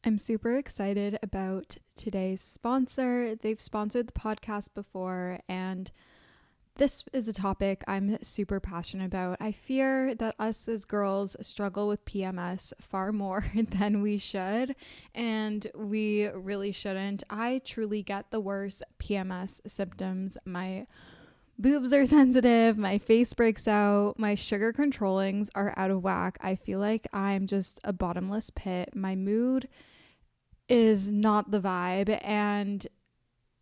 I'm super excited about today's sponsor. They've sponsored the podcast before, and this is a topic I'm super passionate about. I fear that us as girls struggle with PMS far more than we should, and we really shouldn't. I truly get the worst PMS symptoms. My boobs are sensitive, my face breaks out, my sugar controllings are out of whack. I feel like I'm just a bottomless pit. My mood is not the vibe, and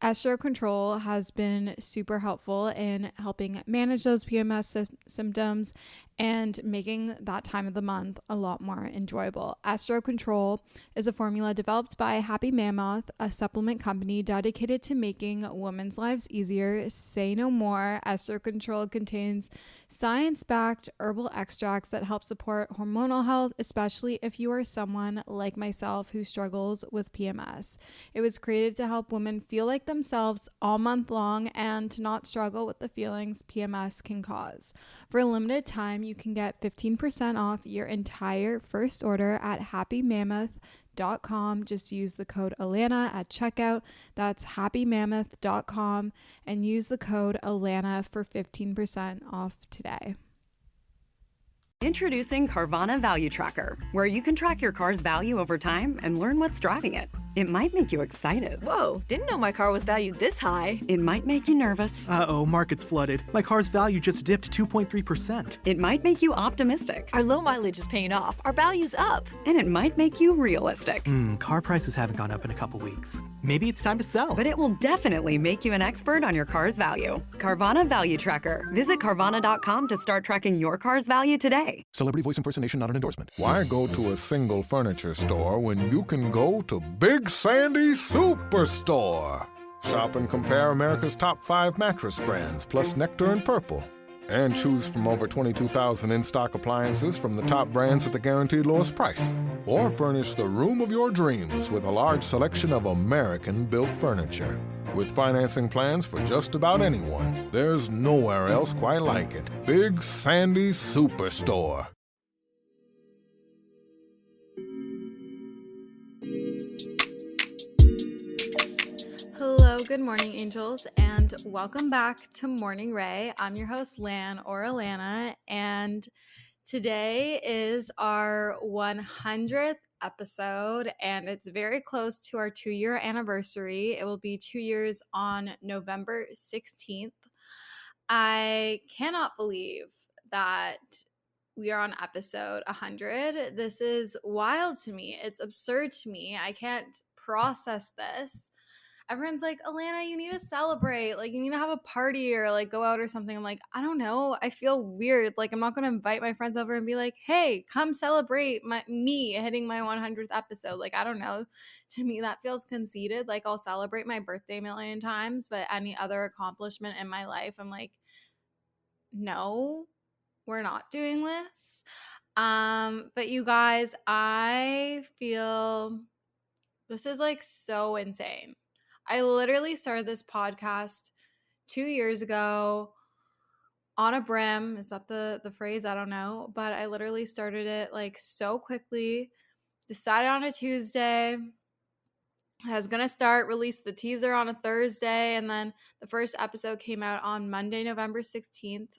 Estro Control has been super helpful in helping manage those PMS symptoms and making that time of the month a lot more enjoyable. Estro Control is a formula developed by Happy Mammoth, a supplement company dedicated to making women's lives easier. Say no more. Estro Control contains science-backed herbal extracts that help support hormonal health, especially if you are someone like myself who struggles with PMS. It was created to help women feel like themselves all month long and to not struggle with the feelings PMS can cause. For a limited time, you can get 15% off your entire first order at happymammoth.com. Just use the code Alana at checkout. That's happymammoth.com and use the code Alana for 15% off today. Introducing Carvana Value Tracker, where you can track your car's value over time and learn what's driving it. It might make you excited. Whoa, didn't know my car was valued this high. It might make you nervous. Uh-oh, market's flooded. My car's value just dipped 2.3%. It might make you optimistic. Our low mileage is paying off. Our value's up. And it might make you realistic. Car prices haven't gone up in a couple weeks. Maybe it's time to sell. But it will definitely make you an expert on your car's value. Carvana Value Tracker. Visit Carvana.com to start tracking your car's value today. Celebrity voice impersonation not an endorsement. Why go to a single furniture store when you can go to Big Sandy Superstore? Shop and compare America's top 5 mattress brands, plus Nectar and Purple. And choose from over 22,000 in-stock appliances from the top brands at the guaranteed lowest price. Or furnish the room of your dreams with a large selection of American-built furniture. With financing plans for just about anyone, there's nowhere else quite like it. Big Sandy Superstore. Hello, good morning, angels, and welcome back to Morning Ray. I'm your host, Lan or Alana, and today is our 100th episode, and it's very close to our 2-year anniversary. It will be 2 years on November 16th. I cannot believe that we are on episode 100. This is wild to me. It's absurd to me. I can't process this. Everyone's like, Alana, you need to celebrate. Like, you need to have a party or like go out or something. I'm like, I don't know. I feel weird. Like, I'm not going to invite my friends over and be like, hey, come celebrate me hitting my 100th episode. Like, I don't know. To me, that feels conceited. Like, I'll celebrate my birthday a million times, but any other accomplishment in my life, I'm like, no, we're not doing this. But you guys, I feel this is like so insane. I literally started this podcast 2 years ago on a brim. Is that the phrase? I don't know. But I literally started it like so quickly. Decided on a Tuesday. I was going to release the teaser on a Thursday. And then the first episode came out on Monday, November 16th,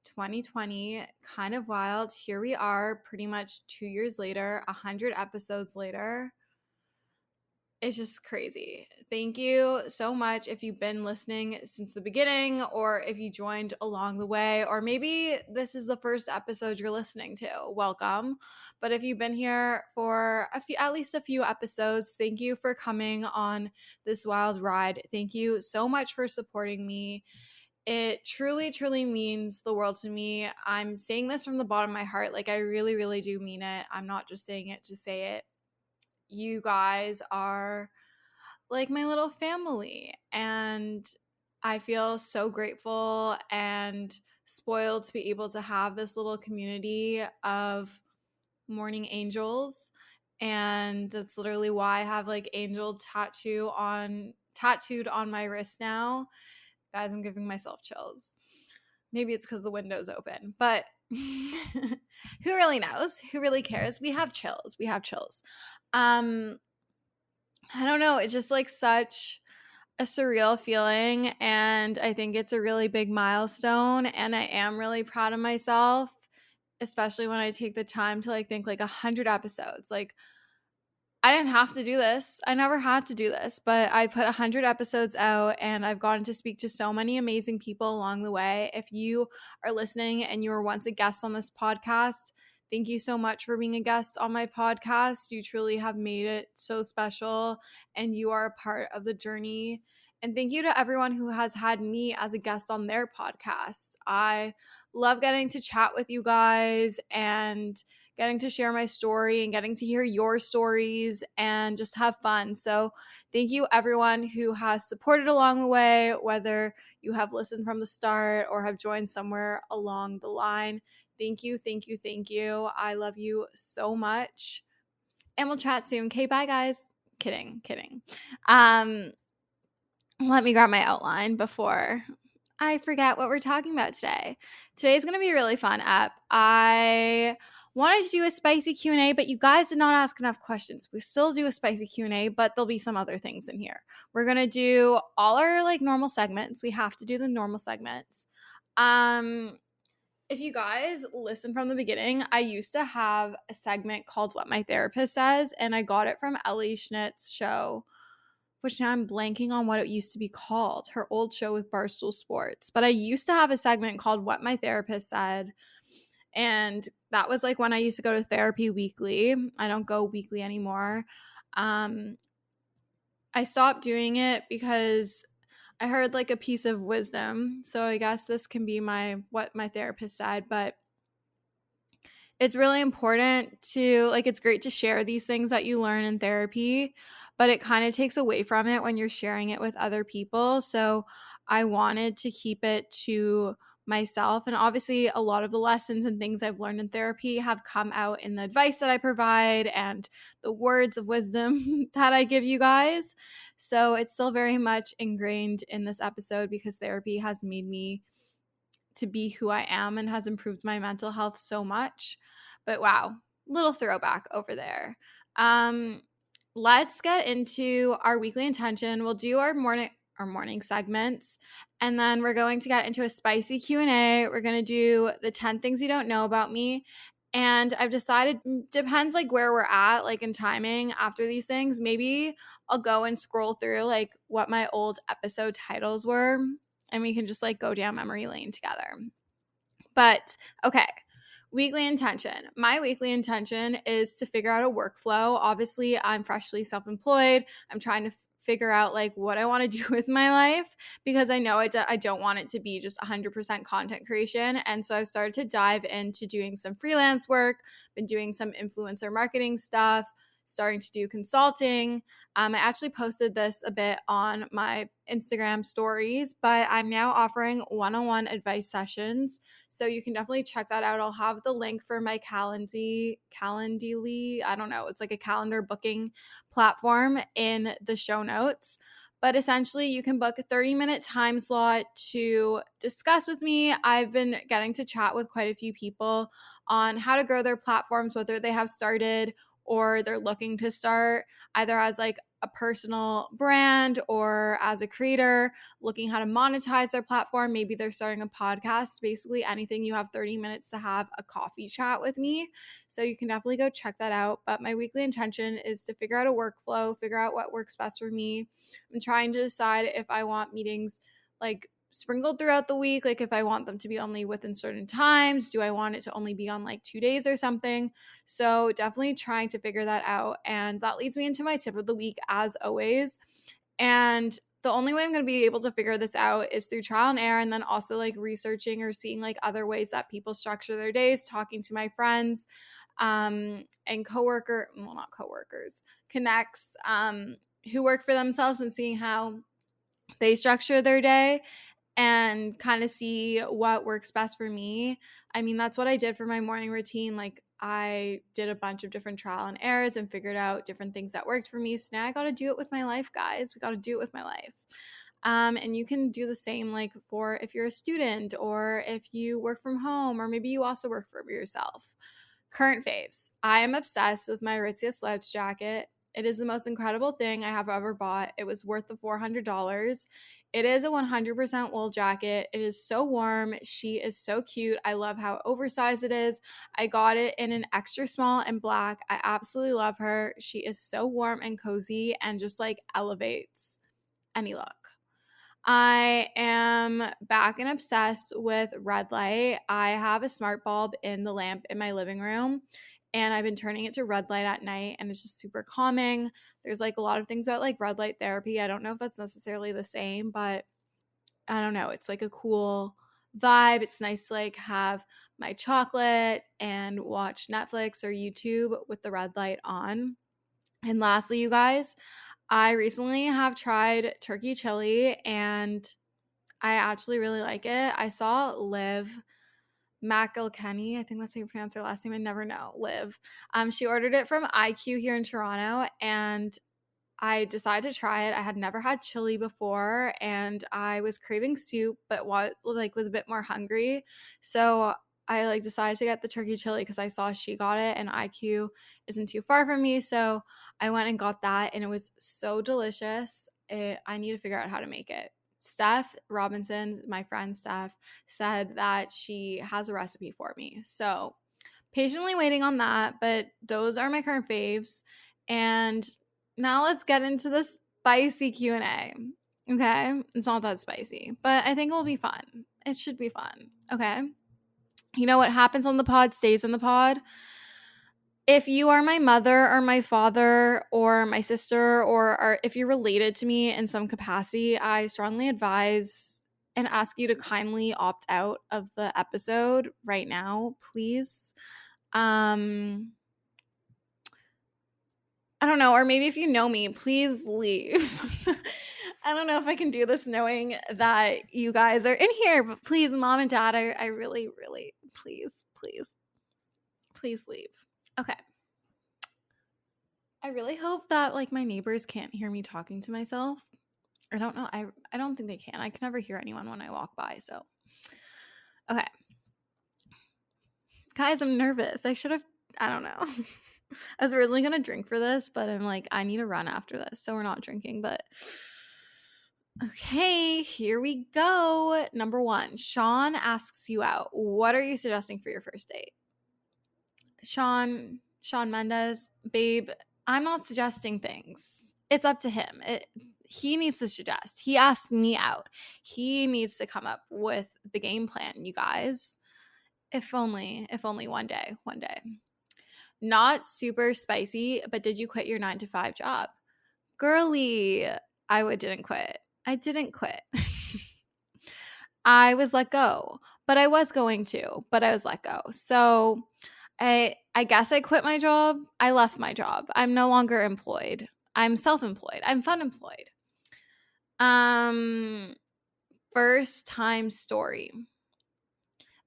2020. Kind of wild. Here we are pretty much 2 years later, 100 episodes later. It's just crazy. Thank you so much if you've been listening since the beginning, or if you joined along the way, or maybe this is the first episode you're listening to. Welcome. But if you've been here for at least a few episodes, thank you for coming on this wild ride. Thank you so much for supporting me. It truly, truly means the world to me. I'm saying this from the bottom of my heart. Like, I really, really do mean it. I'm not just saying it to say it. You guys are like my little family, and I feel so grateful and spoiled to be able to have this little community of morning angels. And that's literally why I have like angel tattooed on my wrist now. Guys, I'm giving myself chills. Maybe it's because the window's open, but who really knows? Who really cares? We have chills. I don't know, it's just like such a surreal feeling, and I think it's a really big milestone, and I am really proud of myself, especially when I take the time to like think like 100 episodes. Like I didn't have to do this. I never had to do this, but I put 100 episodes out and I've gotten to speak to so many amazing people along the way. If you are listening and you were once a guest on this podcast, thank you so much for being a guest on my podcast. You truly have made it so special and you are a part of the journey. And thank you to everyone who has had me as a guest on their podcast. I love getting to chat with you guys and getting to share my story and getting to hear your stories and just have fun. So, thank you everyone who has supported along the way, whether you have listened from the start or have joined somewhere along the line. Thank you, thank you, thank you. I love you so much. And we'll chat soon. Okay, bye guys. Kidding. Let me grab my outline before I forget what we're talking about today. Today's going to be a really fun app. I wanted to do a spicy Q&A, but you guys did not ask enough questions. We still do a spicy Q&A, but there'll be some other things in here. We're going to do all our like normal segments. We have to do the normal segments. If you guys listen from the beginning, I used to have a segment called What My Therapist Says, and I got it from Ellie Schnitt's show, which now I'm blanking on what it used to be called, her old show with Barstool Sports. But I used to have a segment called What My Therapist Said. And that was like when I used to go to therapy weekly. I don't go weekly anymore. I stopped doing it because I heard like a piece of wisdom. So I guess this can be my what my therapist said, but it's really important to like it's great to share these things that you learn in therapy, but it kind of takes away from it when you're sharing it with other people. So I wanted to keep it to myself, and obviously a lot of the lessons and things I've learned in therapy have come out in the advice that I provide and the words of wisdom that I give you guys. So it's still very much ingrained in this episode because therapy has made me to be who I am and has improved my mental health so much. But wow, little throwback over there. Let's get into our weekly intention. We'll do our morning segments, and then we're going to get into a spicy Q&A. We're going to do the 10 things you don't know about me. And I've decided, depends like where we're at, like in timing after these things, maybe I'll go and scroll through like what my old episode titles were, and we can just like go down memory lane together. But okay, weekly intention. My weekly intention is to figure out a workflow. Obviously, I'm freshly self-employed. I'm trying to figure out like what I want to do with my life because I know I don't want it to be just 100% content creation. And so I've started to dive into doing some freelance work, been doing some influencer marketing stuff, starting to do consulting. I actually posted this a bit on my Instagram stories, but I'm now offering one-on-one advice sessions. So you can definitely check that out. I'll have the link for my Calendly. I don't know. It's like a calendar booking platform in the show notes. But essentially, you can book a 30-minute time slot to discuss with me. I've been getting to chat with quite a few people on how to grow their platforms, whether they have started or they're looking to start, either as like a personal brand or as a creator looking how to monetize their platform. Maybe they're starting a podcast. Basically anything. You have 30 minutes to have a coffee chat with me. So you can definitely go check that out. But my weekly intention is to figure out a workflow, figure out what works best for me. I'm trying to decide if I want meetings like sprinkled throughout the week, like if I want them to be only within certain times. Do I want it to only be on like 2 days or something? So definitely trying to figure that out. And that leads me into my tip of the week as always. And the only way I'm going to be able to figure this out is through trial and error, and then also like researching or seeing like other ways that people structure their days, talking to my friends and connects who work for themselves and seeing how they structure their day and kind of see what works best for me. I mean, that's what I did for my morning routine. Like I did a bunch of different trial and errors and figured out different things that worked for me. So now I got to do it with my life, guys. We got to do it with my life. And you can do the same like for if you're a student or if you work from home, or maybe you also work for yourself. Current faves. I am obsessed with my Aritzia slouch jacket. It is the most incredible thing I have ever bought. It was worth the $400. It is a 100% wool jacket. It is so warm. She is so cute. I love how oversized it is. I got it in an extra small and black. I absolutely love her. She is so warm and cozy and just like elevates any look. I am back and obsessed with red light. I have a smart bulb in the lamp in my living room, and I've been turning it to red light at night, and it's just super calming. There's like a lot of things about like red light therapy. I don't know if that's necessarily the same, but I don't know. It's like a cool vibe. It's nice to like have my chocolate and watch Netflix or YouTube with the red light on. And lastly, you guys, I recently have tried turkey chili and I actually really like it. I saw Liv McElkenny, I think that's how you pronounce her last name. I never know. Liv. She ordered it from IQ here in Toronto, and I decided to try it. I had never had chili before, and I was craving soup, but was a bit more hungry. So I like decided to get the turkey chili because I saw she got it, and IQ isn't too far from me. So I went and got that, and it was so delicious. I need to figure out how to make it. Steph Robinson, my friend Steph, said that she has a recipe for me. So patiently waiting on that, but those are my current faves. And now let's get into the spicy Q&A. Okay? It's not that spicy, but I think it will be fun. It should be fun. Okay? You know what happens on the pod stays in the pod. If you are my mother or my father or my sister or if you're related to me in some capacity, I strongly advise and ask you to kindly opt out of the episode right now, please. I don't know, or maybe if you know me, please leave. I don't know if I can do this knowing that you guys are in here, but please, mom and dad, I really, really, please leave. Okay. I really hope that like my neighbors can't hear me talking to myself. I don't know. I don't think they can. I can never hear anyone when I walk by. So, okay. Guys, I'm nervous. I don't know. I was originally going to drink for this, but I'm like, I need to run after this. So we're not drinking, but okay, here we go. Number 1, Sean asks you out. What are you suggesting for your first date? Sean Mendes, babe, I'm not suggesting things. It's up to him. He needs to suggest. He asked me out. He needs to come up with the game plan, you guys. If only one day. Not super spicy, but did you quit your 9-to-5 job? Girly, I didn't quit. I didn't quit. I was let go, but I was going to, but I was let go. So I guess I quit my job. I left my job. I'm no longer employed. I'm self-employed. I'm fun employed. First time story.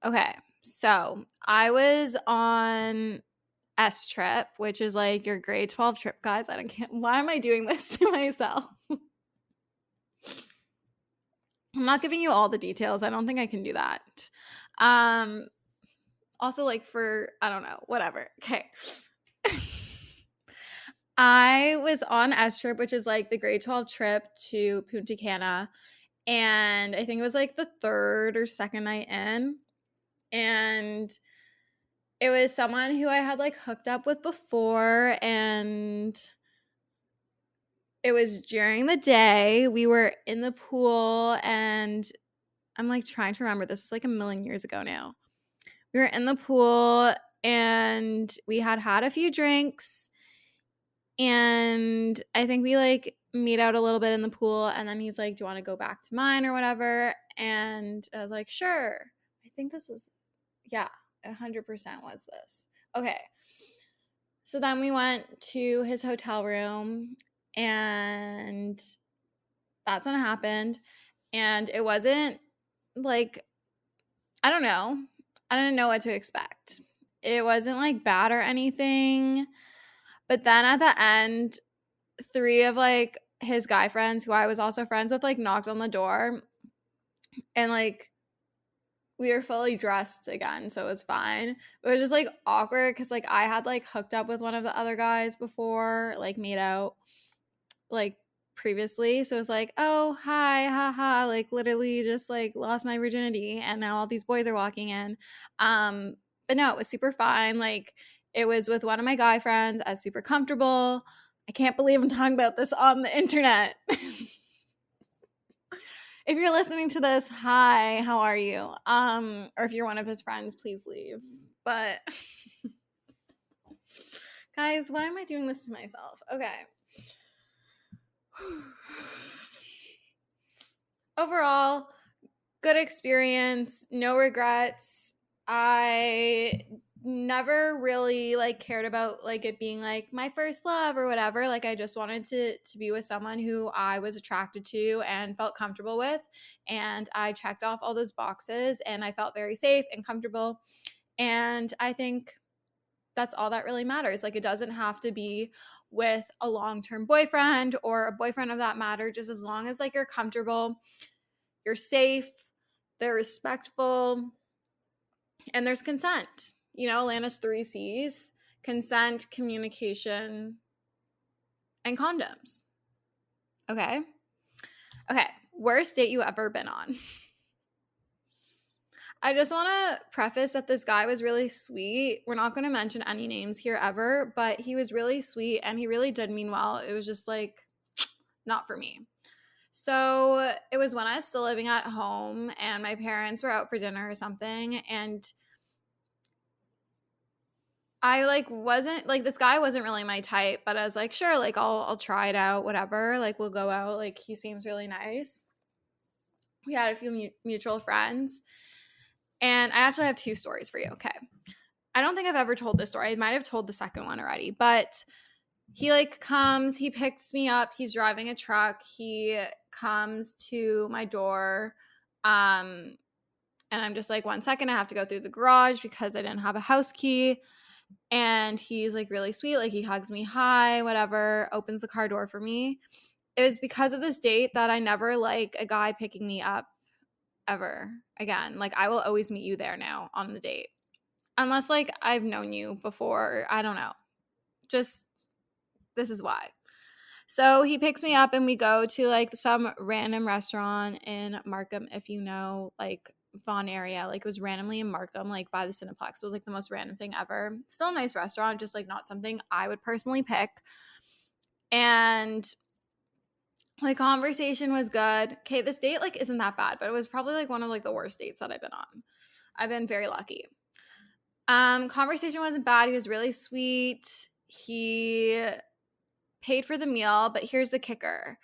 Okay, so I was on S trip, which is like your grade 12 trip, guys. Why am I doing this to myself? I'm not giving you all the details. I don't think I can do that. Also, like I don't know, whatever. Okay. I was on S trip, which is like the grade 12 trip to Punta Cana. And I think it was like the 3rd or 2nd night in. And it was someone who I had like hooked up with before. And it was during the day. We were in the pool. And I'm like trying to remember. This was like a million years ago now. We were in the pool and we had a few drinks. And I think we like made out a little bit in the pool. And then he's like, do you want to go back to mine or whatever? And I was like, sure. I think this was, 100% was this. Okay. So then we went to his hotel room and that's when it happened. And it wasn't like, I don't know. I didn't know what to expect. It wasn't like bad or anything. But then at the end, 3 of like his guy friends who I was also friends with like knocked on the door and like we were fully dressed again, so it was fine. It was just like awkward because like I had like hooked up with one of the other guys before, like made out like previously. So it was like, oh hi, haha, like literally just like lost my virginity and now all these boys are walking in. But no, it was super fine. Like it was with one of my guy friends. I was super comfortable. I can't believe I'm talking about this on the internet. If you're listening to this, hi, how are you? Or if you're one of his friends, please leave. But guys, why am I doing this to myself? Okay. Overall, good experience, no regrets. I never really like cared about like it being like my first love or whatever. Like I just wanted to be with someone who I was attracted to and felt comfortable with, and I checked off all those boxes and I felt very safe and comfortable. And I think that's all that really matters. Like it doesn't have to be with a long-term boyfriend or a boyfriend of that matter, just as long as like you're comfortable, you're safe, they're respectful, and there's consent. You know, Lana's 3 C's: consent, communication, and condoms. Okay? Okay, worst date you ever been on. I just want to preface that this guy was really sweet. We're not going to mention any names here ever, but he was really sweet and he really did mean well. It was just like not for me. So it was when I was still living at home and my parents were out for dinner or something, and I like wasn't like, this guy wasn't really my type, but I was like, sure, like I'll try it out, whatever. Like we'll go out. Like he seems really nice. We had a few mutual friends. And I actually have 2 stories for you. Okay. I don't think I've ever told this story. I might have told the second one already, but he like comes, he picks me up. He's driving a truck. He comes to my door. And I'm just like, 1 second, I have to go through the garage because I didn't have a house key. And he's like really sweet. Like he hugs me, hi, whatever, opens the car door for me. It was because of this date that I never like a guy picking me up ever again. Like I will always meet you there now on the date. Unless like I've known you before. I don't know. Just this is why. So he picks me up and we go to like some random restaurant in Markham, if you know, like Vaughan area. Like it was randomly in Markham, like by the Cineplex. It was like the most random thing ever. Still a nice restaurant, just like not something I would personally pick. And like conversation was good. Okay, this date like isn't that bad, but it was probably like one of like the worst dates that I've been on. I've been very lucky. Conversation wasn't bad. He was really sweet. He paid for the meal, but here's the kicker.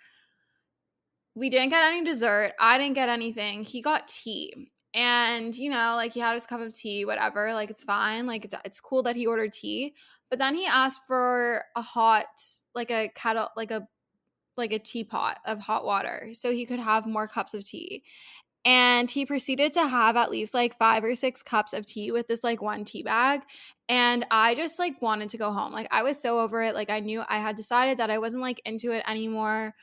We didn't get any dessert. I didn't get anything. He got tea. And, you know, like he had his cup of tea, whatever. Like it's fine. Like it's cool that he ordered tea. But then he asked for a hot, like a kettle, like a teapot of hot water so he could have more cups of tea. And he proceeded to have at least like 5 or 6 cups of tea with this like one tea bag. And I just like wanted to go home. Like I was so over it. Like I knew I had decided that I wasn't like into it anymore.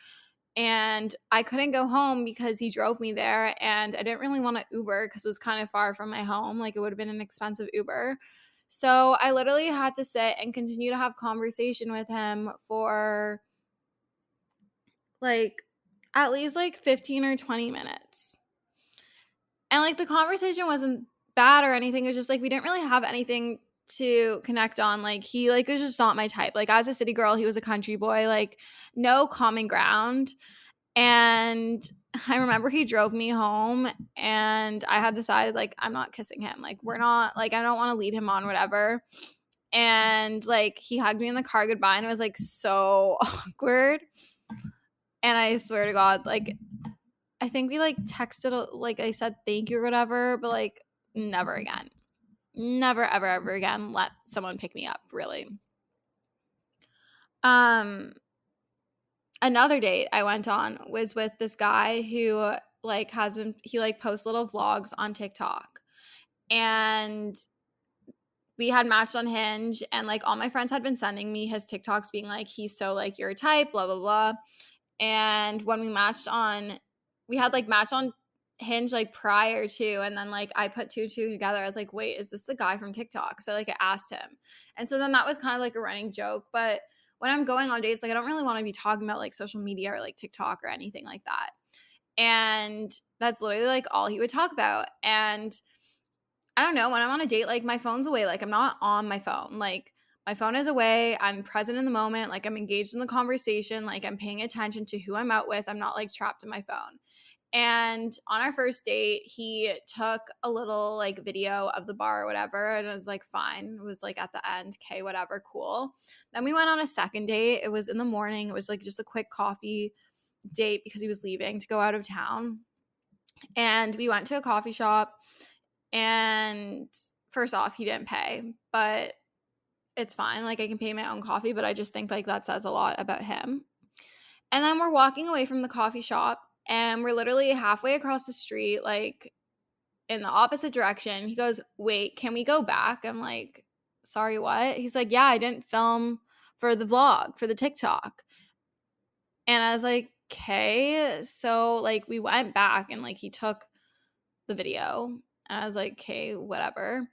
And I couldn't go home because he drove me there. And I didn't really want to Uber because it was kind of far from my home. Like it would have been an expensive Uber. So I literally had to sit and continue to have conversation with him for like at least like 15 or 20 minutes. And like the conversation wasn't bad or anything. It was just like we didn't really have anything to connect on. Like he like was just not my type. Like I was a city girl, he was a country boy, like no common ground. And I remember he drove me home and I had decided like I'm not kissing him. Like we're not, like I don't want to lead him on, whatever. And like he hugged me in the car goodbye and it was like so awkward. And I swear to God, like I think we like texted, like I said thank you or whatever, but like never again. Never, ever, ever again let someone pick me up, really. Another date I went on was with this guy who like he like posts little vlogs on TikTok. And we had matched on Hinge and like all my friends had been sending me his TikToks being like, he's so like your type, blah, blah, blah. And when we had like matched on Hinge like prior to, and then like I put two and two together. I was like, wait, is this the guy from TikTok? So like I asked him, and so then that was kind of like a running joke. But when I'm going on dates, like I don't really want to be talking about like social media or like TikTok or anything like that. And that's literally like all he would talk about. And I don't know, when I'm on a date, like my phone's away. Like I'm not on my phone. Like my phone is away. I'm present in the moment. Like I'm engaged in the conversation. Like I'm paying attention to who I'm out with. I'm not like trapped in my phone. And on our first date, he took a little like video of the bar or whatever. And it was like, fine. It was like at the end, okay, whatever, cool. Then we went on a second date. It was in the morning. It was like just a quick coffee date because he was leaving to go out of town. And we went to a coffee shop. And first off, he didn't pay, but it's fine. Like I can pay my own coffee, but I just think like that says a lot about him. And then we're walking away from the coffee shop. And we're literally halfway across the street, like in the opposite direction. He goes, wait, can we go back? I'm like, sorry, what? He's like, yeah, I didn't film for the vlog, for the TikTok. And I was like, okay. So like we went back and like he took the video. And I was like, okay, whatever.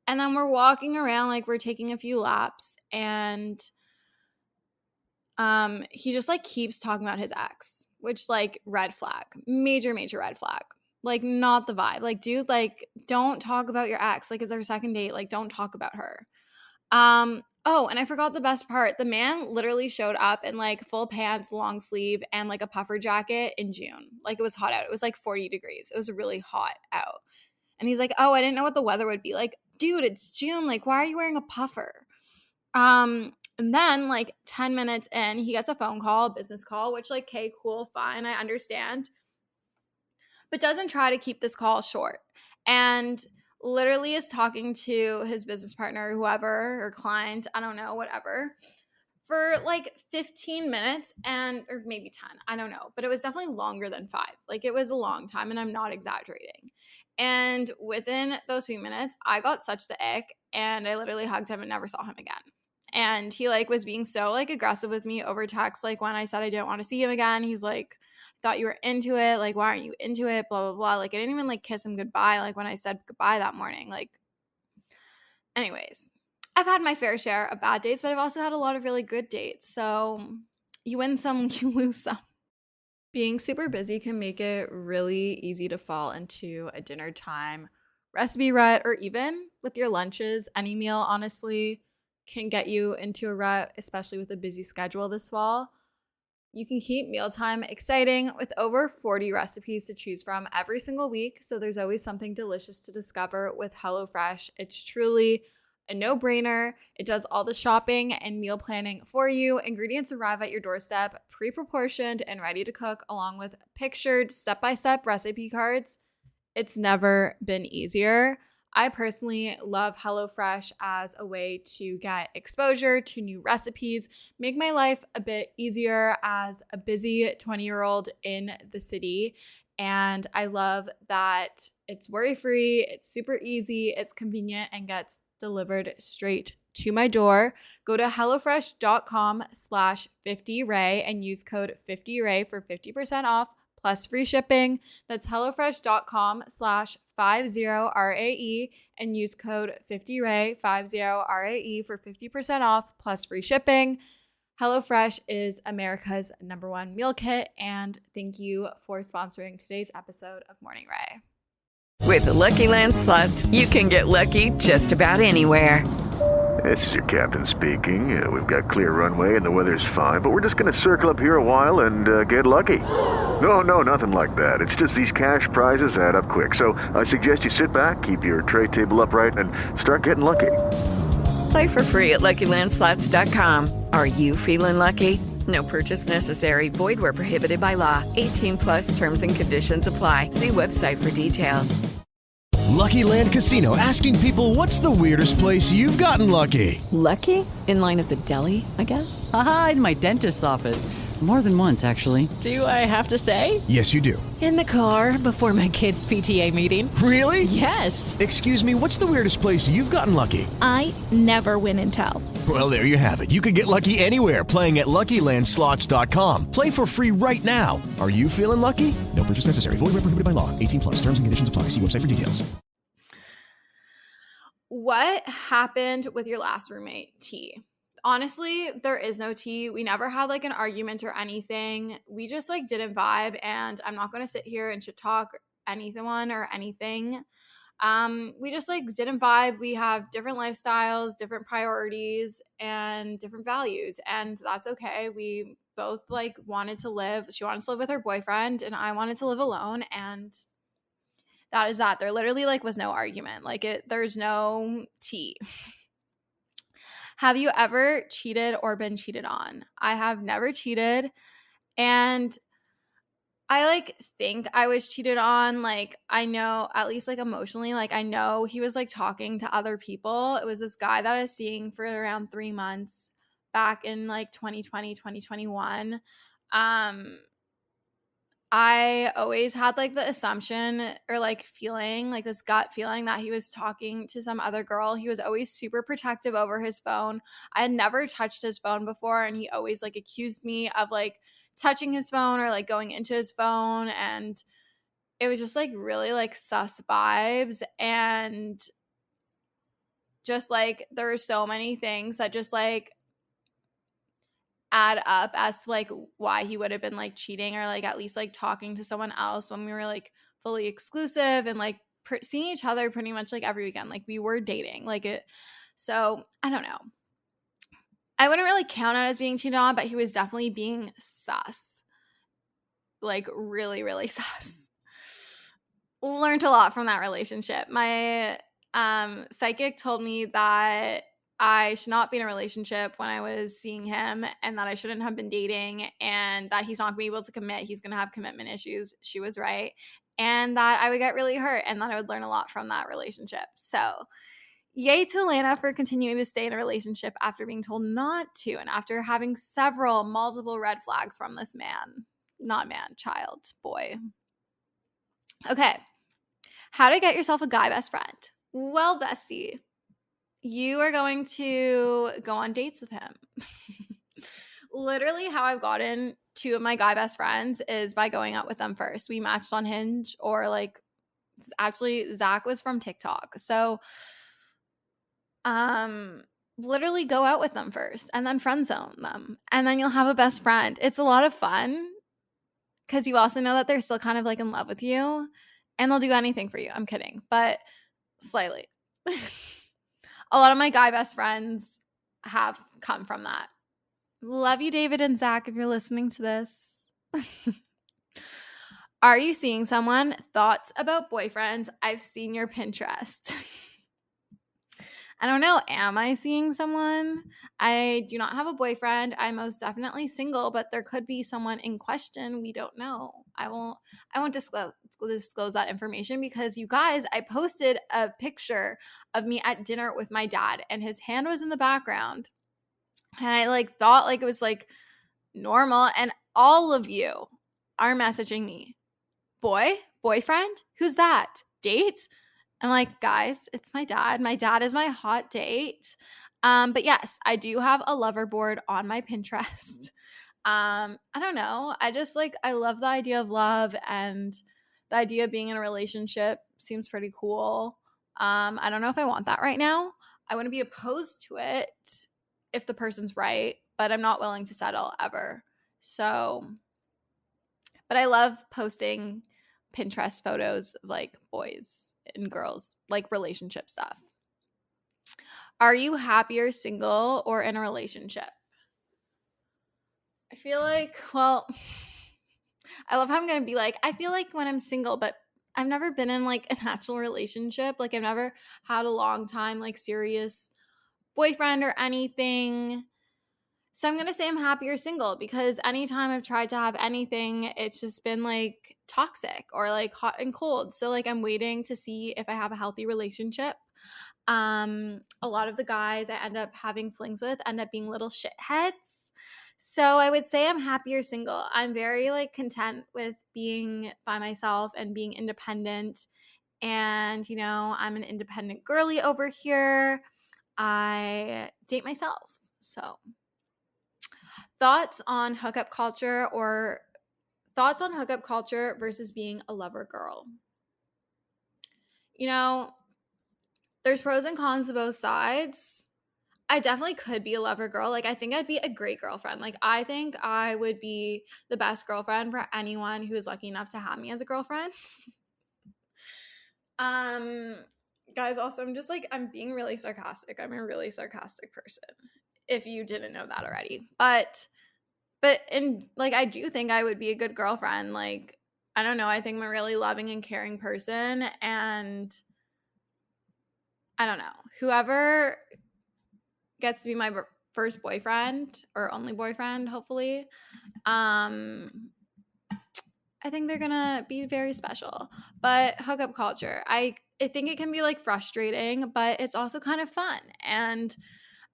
And then we're walking around, like we're taking a few laps. And he just like keeps talking about his ex, which like red flag, major red flag, like not the vibe. Like dude, like don't talk about your ex. Like it's our second date. Like don't talk about her. Oh, and I forgot the best part. The man literally showed up in like full pants, long sleeve, and like a puffer jacket in June. Like it was hot out. It was like 40 degrees. It was really hot out. And he's like, oh, I didn't know what the weather would be like. Dude, it's June. Like, why are you wearing a puffer? And then like 10 minutes in, he gets a phone call, a business call, which like, okay, cool, fine, I understand. But doesn't try to keep this call short. And literally is talking to his business partner, whoever, or client, I don't know, whatever, for like 15 minutes or maybe 10, I don't know. But it was definitely longer than 5. Like it was a long time and I'm not exaggerating. And within those few minutes, I got such the ick and I literally hugged him and never saw him again. And he like was being so like aggressive with me over text. Like when I said I didn't want to see him again, he's like, thought you were into it. Like, why aren't you into it? Blah, blah, blah. Like I didn't even like kiss him goodbye. Like when I said goodbye that morning, like anyways, I've had my fair share of bad dates, but I've also had a lot of really good dates. So you win some, you lose some. Being super busy can make it really easy to fall into a dinner time recipe rut, or even with your lunches. Any meal, honestly, can get you into a rut, especially with a busy schedule this fall. You can keep mealtime exciting with over 40 recipes to choose from every single week, so there's always something delicious to discover with HelloFresh. It's truly a no-brainer. It does all the shopping and meal planning for you. Ingredients arrive at your doorstep, pre-proportioned and ready to cook, along with pictured step-by-step recipe cards. It's never been easier. I personally love HelloFresh as a way to get exposure to new recipes, make my life a bit easier as a busy 20-year-old in the city. And I love that it's worry-free, it's super easy, it's convenient, and gets delivered straight to my door. Go to HelloFresh.com/50Ray and use code 50Ray for 50% off plus free shipping. That's HelloFresh.com/50RAE and use code 50Ray, 50RAE for 50% off plus free shipping. HelloFresh is America's #1 meal kit, and thank you for sponsoring today's episode of Morning Ray. With the Lucky Land Slots, you can get lucky just about anywhere. This is your captain speaking. We've got clear runway and the weather's fine, but we're just going to circle up here a while and get lucky. No, nothing like that. It's just these cash prizes add up quick. So I suggest you sit back, keep your tray table upright, and start getting lucky. Play for free at LuckyLandSlots.com. Are you feeling lucky? No purchase necessary. Void where prohibited by law. 18+ terms and conditions apply. See website for details. Lucky Land Casino, asking people, what's the weirdest place you've gotten lucky? Lucky? In line at the deli, I guess? Aha, in my dentist's office. More than once, actually. Do I have to say? Yes, you do. In the car before my kids' PTA meeting. Really? Yes. Excuse me, what's the weirdest place you've gotten lucky? I never win and tell. Well, there you have it. You can get lucky anywhere, playing at LuckyLandSlots.com. Play for free right now. Are you feeling lucky? No purchase necessary. Void where prohibited by law. 18 plus. Terms and conditions apply. See website for details. What happened with your last roommate, T? Honestly, there is no tea. We never had like an argument or anything. We just like didn't vibe, and I'm not going to sit here and shit talk anyone or anything. We just like didn't vibe. We have different lifestyles, different priorities, and different values, and that's okay. We both like wanted to live. She wanted to live with her boyfriend, and I wanted to live alone, and that is that. There literally like was no argument. There's no tea. Have you ever cheated or been cheated on? I have never cheated, and I like think I was cheated on. Like I know, at least like emotionally, like I know he was like talking to other people. It was this guy that I was seeing for around 3 months back in like 2020, 2021. I always had like the assumption or like feeling, like this gut feeling that he was talking to some other girl. He was always super protective over his phone. I had never touched his phone before, and he always like accused me of like touching his phone or like going into his phone, and it was just like really like sus vibes, and just like there were so many things that just like add up as to like why he would have been like cheating or like at least like talking to someone else when we were like fully exclusive and like seeing each other pretty much like every weekend. Like we were dating like it. So I don't know. I wouldn't really count it as being cheated on, but he was definitely being sus. Like really, really sus. Learned a lot from that relationship. My psychic told me that I should not be in a relationship when I was seeing him, and that I shouldn't have been dating, and that he's not going to be able to commit. He's going to have commitment issues. She was right. And that I would get really hurt, and that I would learn a lot from that relationship. So yay to Alana for continuing to stay in a relationship after being told not to, and after having multiple red flags from this man. Not man, child, boy. Okay. How to get yourself a guy best friend. Well, bestie, you are going to go on dates with him. Literally how I've gotten 2 of my guy best friends is by going out with them first. We matched on Hinge, or like actually Zach was from TikTok. So literally go out with them first and then friend zone them, and then you'll have a best friend. It's a lot of fun because you also know that they're still kind of like in love with you, and they'll do anything for you. I'm kidding, but slightly. A lot of my guy best friends have come from that. Love you, David and Zach, if you're listening to this. Are you seeing someone? Thoughts about boyfriends? I've seen your Pinterest. I don't know. Am I seeing someone? I do not have a boyfriend. I'm most definitely single, but there could be someone in question. We don't know. I won't disclose that information because, you guys, I posted a picture of me at dinner with my dad, and his hand was in the background. And I like thought like it was like normal, and all of you are messaging me. Boyfriend? Who's that? Date? I'm like, guys, it's my dad. My dad is my hot date. But yes, I do have a lover board on my Pinterest. I don't know. I love the idea of love, and the idea of being in a relationship seems pretty cool. I don't know if I want that right now. I wouldn't be opposed to it if the person's right, but I'm not willing to settle ever. So, but I love posting Pinterest photos of like boys and girls, like relationship stuff. Are you happier single or in a relationship? I feel like, well, I love how I'm going to be like, I feel like when I'm single, but I've never been in like an actual relationship. Like I've never had a long time, like serious boyfriend or anything. So I'm going to say I'm happier single because anytime I've tried to have anything, it's just been like toxic or like hot and cold. So like I'm waiting to see if I have a healthy relationship. A lot of the guys I end up having flings with end up being little shitheads. So I would say I'm happier single. I'm very like content with being by myself and being independent. And, you know, I'm an independent girly over here. I date myself. So thoughts on hookup culture versus being a lover girl. You know, there's pros and cons to both sides. I definitely could be a lover girl. Like, I think I'd be a great girlfriend. Like, I think I would be the best girlfriend for anyone who is lucky enough to have me as a girlfriend. Guys, also, I'm being really sarcastic. I'm a really sarcastic person, if you didn't know that already. But I do think I would be a good girlfriend. Like, I don't know. I think I'm a really loving and caring person. And I don't know. Whoever gets to be my first boyfriend or only boyfriend, hopefully, I think they're going to be very special. But hookup culture, I think it can be like frustrating, but it's also kind of fun. And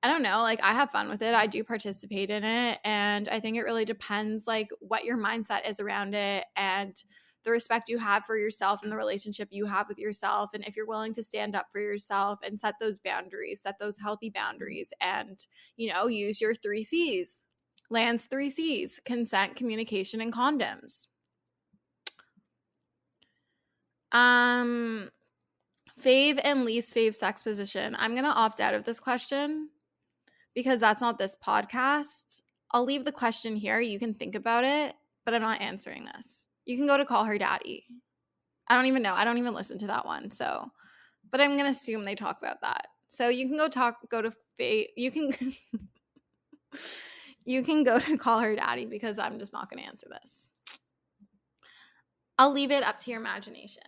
I don't know, like I have fun with it. I do participate in it. And I think it really depends like what your mindset is around it and the respect you have for yourself and the relationship you have with yourself. And if you're willing to stand up for yourself and set those boundaries, set those healthy boundaries and, you know, use your 3 C's. Land's 3 C's: consent, communication, and condoms. Fave and least fave sex position. I'm going to opt out of this question because that's not this podcast. I'll leave the question here. You can think about it, but I'm not answering this. You can go to Call Her Daddy. I don't even know. I don't even listen to that one. So, but I'm going to assume they talk about that. So you can go to fave. You can you can go to Call Her Daddy because I'm just not going to answer this. I'll leave it up to your imagination.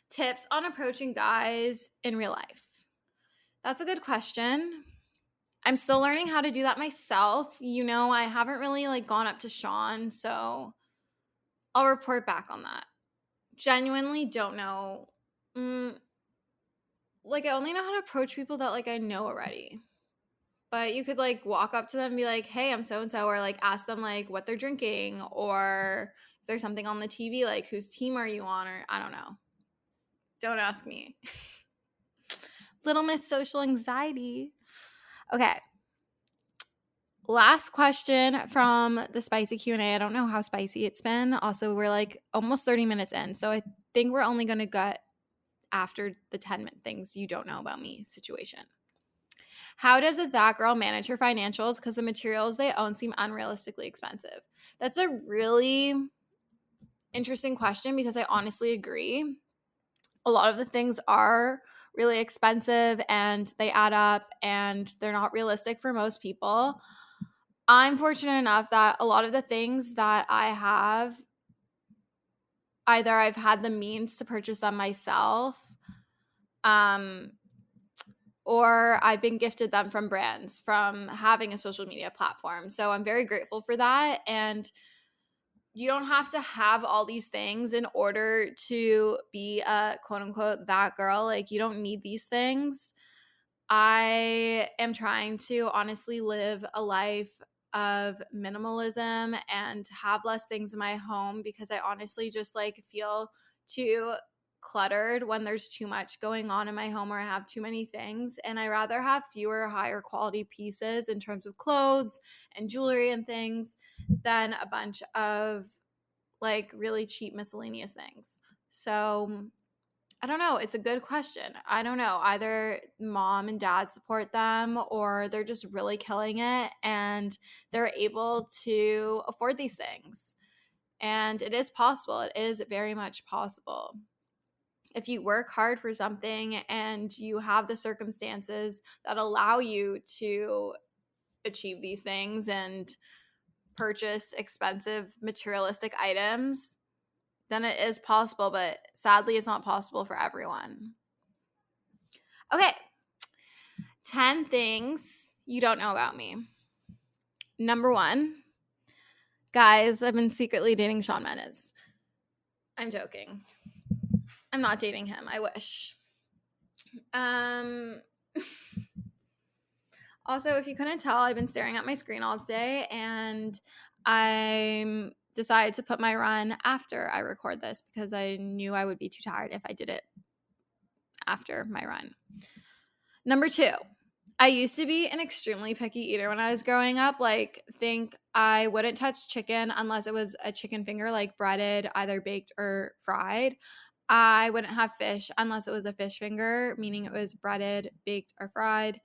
Tips on approaching guys in real life. That's a good question. I'm still learning how to do that myself. You know, I haven't really like gone up to Sean, so I'll report back on that. Genuinely don't know. Like I only know how to approach people that like I know already. But you could like walk up to them and be like, hey, I'm so-and-so, or like ask them like what they're drinking, or if there's something on the TV, like whose team are you on, or I don't know. Don't ask me. Little Miss Social Anxiety. Okay. Last question from the spicy Q&A. I don't know how spicy it's been. Also, we're like almost 30 minutes in. So I think we're only going to get after the 10-minute things you don't know about me situation. How does a that girl manage her financials because the materials they own seem unrealistically expensive? That's a really interesting question because I honestly agree. A lot of the things are really expensive and they add up and they're not realistic for most people. I'm fortunate enough that a lot of the things that I have, either I've had the means to purchase them myself, or I've been gifted them from brands from having a social media platform. So I'm very grateful for that. And you don't have to have all these things in order to be a quote unquote that girl. Like you don't need these things. I am trying to honestly live a life of minimalism and have less things in my home because I honestly just like feel too cluttered when there's too much going on in my home or I have too many things. And I rather have fewer higher quality pieces in terms of clothes and jewelry and things than a bunch of like really cheap miscellaneous things. So I don't know. It's a good question. I don't know. Either mom and dad support them or they're just really killing it and they're able to afford these things. And it is possible. It is very much possible. If you work hard for something and you have the circumstances that allow you to achieve these things and purchase expensive materialistic items, then it is possible, but sadly it's not possible for everyone. Okay, 10 things you don't know about me. Number 1, guys, I've been secretly dating Shawn Mendes. I'm joking. I'm not dating him. I wish. Also, if you couldn't tell, I've been staring at my screen all day, and I decided to put my run after I record this because I knew I would be too tired if I did it after my run. Number 2, I used to be an extremely picky eater when I was growing up. Like, think I wouldn't touch chicken unless it was a chicken finger, like breaded, either baked or fried. I wouldn't have fish unless it was a fish finger, meaning it was breaded, baked, or fried.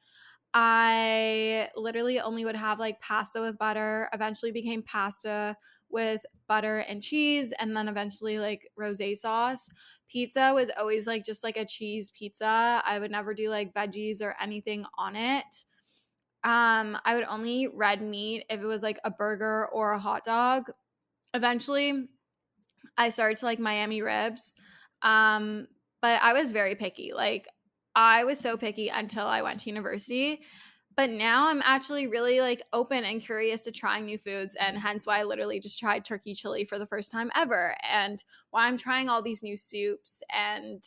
I literally only would have like pasta with butter, eventually became pasta with butter and cheese, and then eventually like rosé sauce. Pizza was always like just like a cheese pizza. I would never do like veggies or anything on it. I would only eat red meat if it was like a burger or a hot dog. Eventually, I started to like Miami ribs. But I was very picky. Like, I was so picky until I went to university. But now I'm actually really like open and curious to trying new foods, and hence why I literally just tried turkey chili for the first time ever, and why I'm trying all these new soups and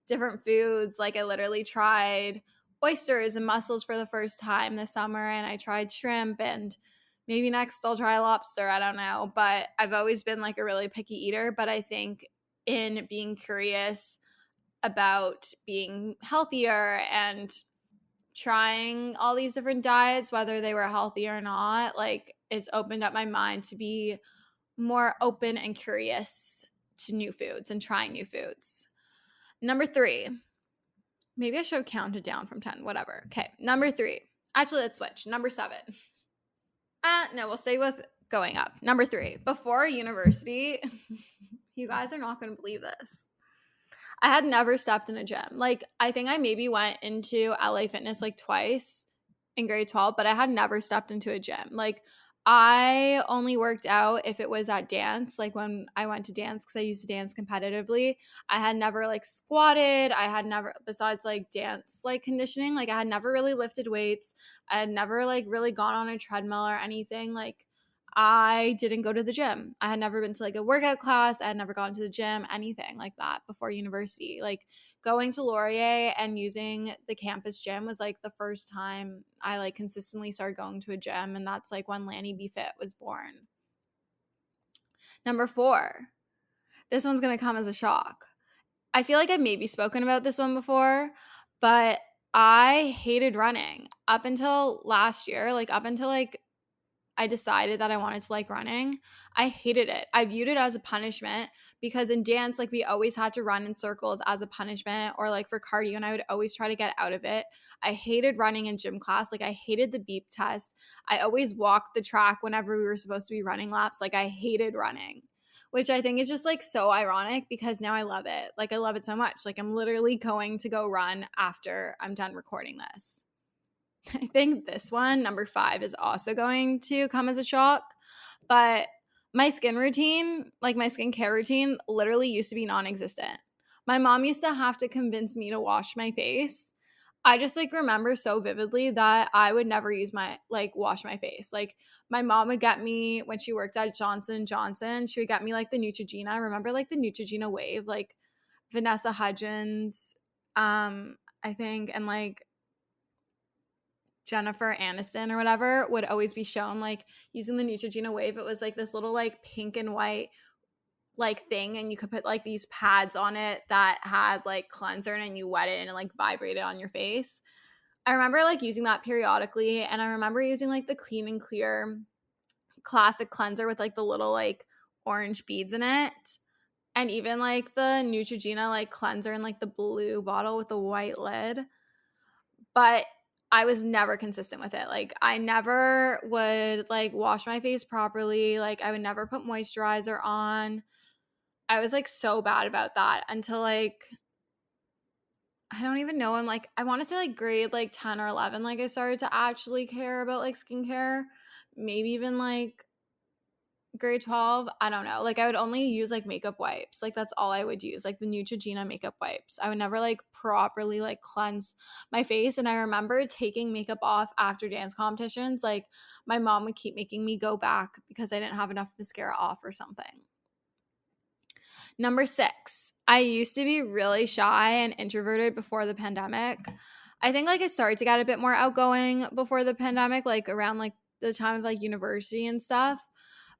different foods. Like, I literally tried oysters and mussels for the first time this summer, and I tried shrimp, and maybe next I'll try lobster. I don't know. But I've always been like a really picky eater. But I think in being curious about being healthier and trying all these different diets, whether they were healthy or not, like, it's opened up my mind to be more open and curious to new foods and trying new foods. Number 3, maybe I should have counted down from 10, whatever. Okay, number 3. Actually, let's switch. Number 7. No, we'll stay with going up. Number 3, before university, you guys are not going to believe this, I had never stepped in a gym. Like, I think I maybe went into LA Fitness like twice in grade 12, but I had never stepped into a gym. Like, I only worked out if it was at dance, like when I went to dance, because I used to dance competitively. I had never like squatted. I had never, besides like dance like conditioning, like I had never really lifted weights. I had never like really gone on a treadmill or anything. Like, I didn't go to the gym. I had never been to like a workout class. I had never gone to the gym, anything like that before university. Like, going to Laurier and using the campus gym was like the first time I like consistently started going to a gym, and that's like when Lanny Be Fit was born. Number 4, this one's gonna come as a shock. I feel like I've maybe spoken about this one before, but I hated running up until last year. Like, up until like I decided that I wanted to like running, I hated it. I viewed it as a punishment because in dance, like, we always had to run in circles as a punishment, or like for cardio, and I would always try to get out of it. I hated running in gym class. Like, I hated the beep test. I always walked the track whenever we were supposed to be running laps. Like, I hated running, which I think is just like so ironic because now I love it. Like, I love it so much. Like, I'm literally going to go run after I'm done recording this. I think this one, number 5, is also going to come as a shock, but my skin routine, like my skincare routine, literally used to be non-existent. My mom used to have to convince me to wash my face. I just like remember so vividly that I would never wash my face. Like, my mom would get me, when she worked at Johnson & Johnson, she would get me like the Neutrogena. Remember like the Neutrogena wave, like Vanessa Hudgens, I think, and like Jennifer Aniston or whatever would always be shown like using the Neutrogena wave. It was like this little like pink and white like thing, and you could put like these pads on it that had like cleanser in it, and you wet it and it like vibrated on your face. I remember like using that periodically, and I remember using like the Clean and Clear classic cleanser with like the little like orange beads in it, and even like the Neutrogena like cleanser in like the blue bottle with the white lid. But I was never consistent with it. Like, I never would like wash my face properly. Like, I would never put moisturizer on. I was like so bad about that until like, I don't even know. I want to say like grade like 10 or 11. Like, I started to actually care about like skincare. Maybe even like grade 12, I don't know. Like I would only use like makeup wipes. Like that's all I would use, like the Neutrogena makeup wipes. I would never like properly like cleanse my face. And I remember taking makeup off after dance competitions. Like my mom would keep making me go back because I didn't have enough mascara off or something. Number 6, I used to be really shy and introverted before the pandemic. I think like I started to get a bit more outgoing before the pandemic, like around like the time of like university and stuff.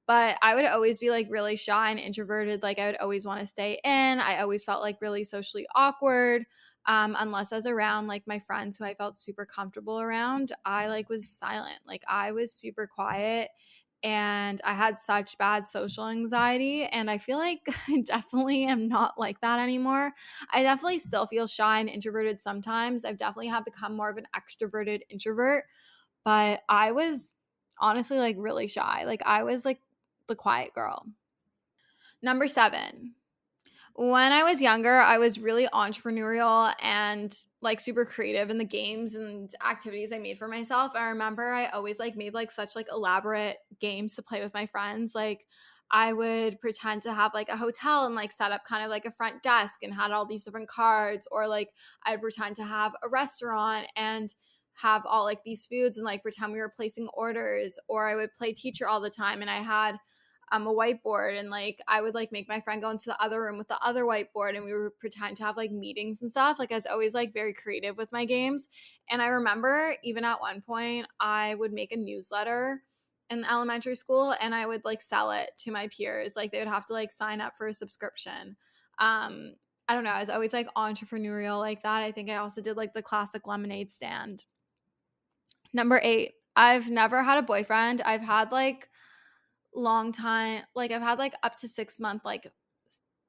But I would always be like really shy and introverted. Like I would always want to stay in. I always felt like really socially awkward. Unless I was around like my friends who I felt super comfortable around, I like was silent. Like I was super quiet and I had such bad social anxiety. And I feel like I definitely am not like that anymore. I definitely still feel shy and introverted sometimes. I've definitely have become more of an extroverted introvert, but I was honestly like really shy. Like I was like the quiet girl. Number 7, when I was younger, I was really entrepreneurial and like super creative in the games and activities I made for myself. I remember I always like made like such like elaborate games to play with my friends. Like I would pretend to have like a hotel and like set up kind of like a front desk and had all these different cards, or like I'd pretend to have a restaurant and have all like these foods and like pretend we were placing orders, or I would play teacher all the time and I had a whiteboard and like I would like make my friend go into the other room with the other whiteboard and we would pretend to have like meetings and stuff. Like I was always like very creative with my games. And I remember even at one point I would make a newsletter in elementary school and I would like sell it to my peers. Like they would have to like sign up for a subscription. I don't know. I was always like entrepreneurial like that. I think I also did like the classic lemonade stand. Number 8, I've never had a boyfriend. I've had like long time, like I've had like up to 6 month like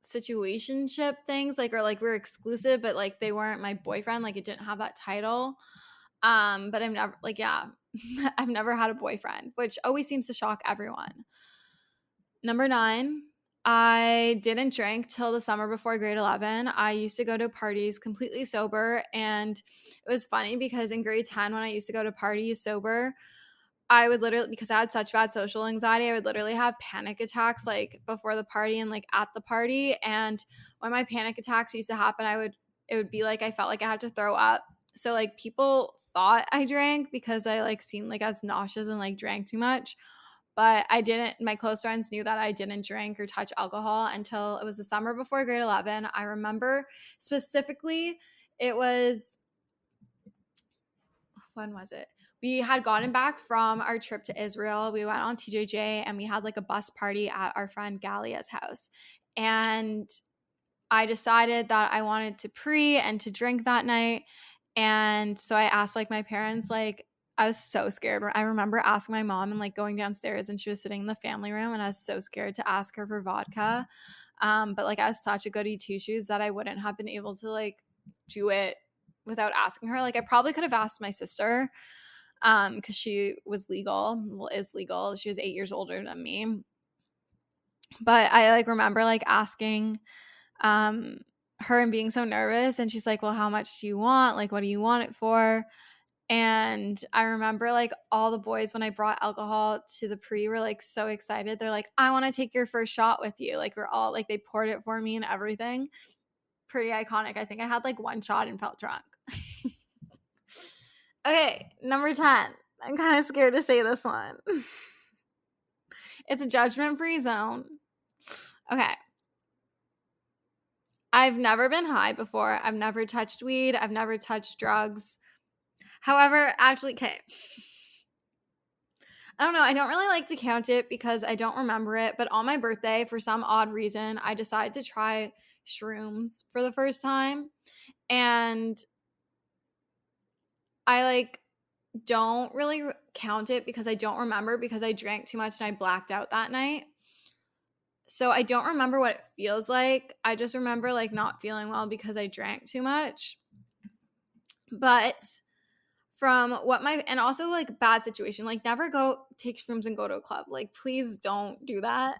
situationship things, like, or like we're exclusive but like they weren't my boyfriend, like it didn't have that title. But I've never like, yeah, I've never had a boyfriend, which always seems to shock everyone. Number 9, I didn't drink till the summer before grade 11. I used to go to parties completely sober, and it was funny because in grade 10 when I used to go to parties sober, I would literally, because I had such bad social anxiety, I would literally have panic attacks like before the party and like at the party. And when my panic attacks used to happen, it would be like I felt like I had to throw up. So like people thought I drank because I like seemed like I was nauseous and like drank too much. But I didn't, my close friends knew that I didn't drink or touch alcohol until it was the summer before grade 11. I remember specifically, it was, when was it? We had gotten back from our trip to Israel. We went on TJJ and we had like a bus party at our friend Galia's house. And I decided that I wanted to pre and to drink that night. And so I asked like my parents, like, I was so scared. I remember asking my mom and like going downstairs and she was sitting in the family room and I was so scared to ask her for vodka. But like I was such a goody two shoes that I wouldn't have been able to like do it without asking her. Like I probably could have asked my sister because she was legal, well, is legal. She was 8 years older than me. But I like remember like asking her and being so nervous, and she's like, well, how much do you want? Like, what do you want it for? And I remember like all the boys, when I brought alcohol to the pre, were like so excited. They're like, I want to take your first shot with you. Like we're all like, they poured it for me and everything. Pretty iconic. I think I had like one shot and felt drunk. Okay, number 10. I'm kind of scared to say this one. It's a judgment-free zone. Okay. I've never been high before. I've never touched weed. I've never touched drugs. However, actually, okay. I don't know. I don't really like to count it because I don't remember it. But on my birthday, for some odd reason, I decided to try shrooms for the first time. And I like don't really count it because I don't remember, because I drank too much and I blacked out that night. So I don't remember what it feels like. I just remember like not feeling well because I drank too much. But from what and also like bad situation, like never go take shrooms and go to a club. Like please don't do that.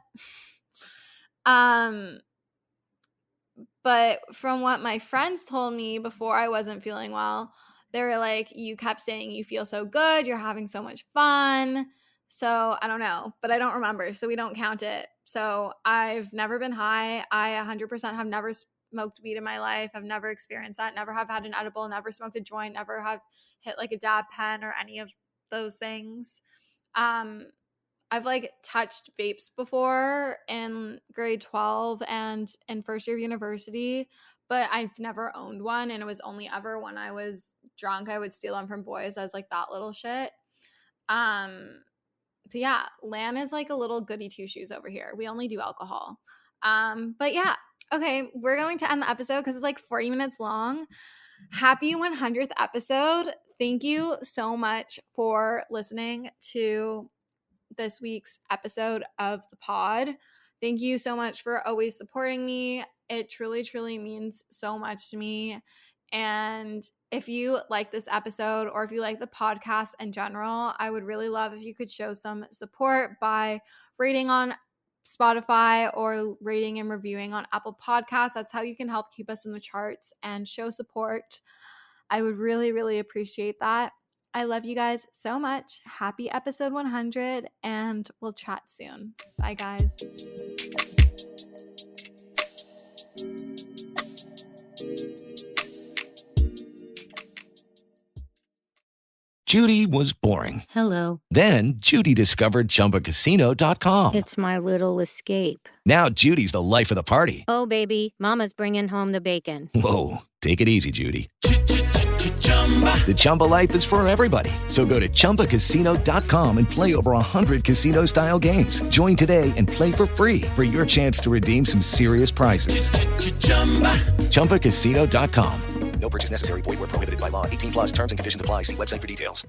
But from what my friends told me before I wasn't feeling well, they were like, you kept saying you feel so good, you're having so much fun. So I don't know, but I don't remember. So we don't count it. So I've never been high. I 100% have never smoked weed in my life. I've never experienced that. Never have had an edible, never smoked a joint, never have hit like a dab pen or any of those things. I've like touched vapes before in grade 12 and in first year of university, but I've never owned one. And it was only ever when I was drunk, I would steal them from boys as like that little shit. So yeah, Lan is like a little goody two shoes over here. We only do alcohol. But yeah, okay, we're going to end the episode because it's like 40 minutes long. Happy 100th episode. Thank you so much for listening to this week's episode of the pod. Thank you so much for always supporting me. It truly, truly means so much to me. And if you like this episode or if you like the podcast in general, I would really love if you could show some support by rating on Spotify or rating and reviewing on Apple Podcasts. That's how you can help keep us in the charts and show support. I would really, really appreciate that. I love you guys so much. Happy episode 100, and we'll chat soon. Bye, guys. Judy was boring. Hello. Then Judy discovered ChumbaCasino.com. It's my little escape. Now Judy's the life of the party. Oh, baby, mama's bringing home the bacon. Whoa, take it easy, Judy. The Chumba life is for everybody. So go to ChumbaCasino.com and play over 100 casino-style games. Join today and play for free for your chance to redeem some serious prizes. ChumbaCasino.com. No purchase necessary. Void where prohibited by law. 18+ terms and conditions apply. See website for details.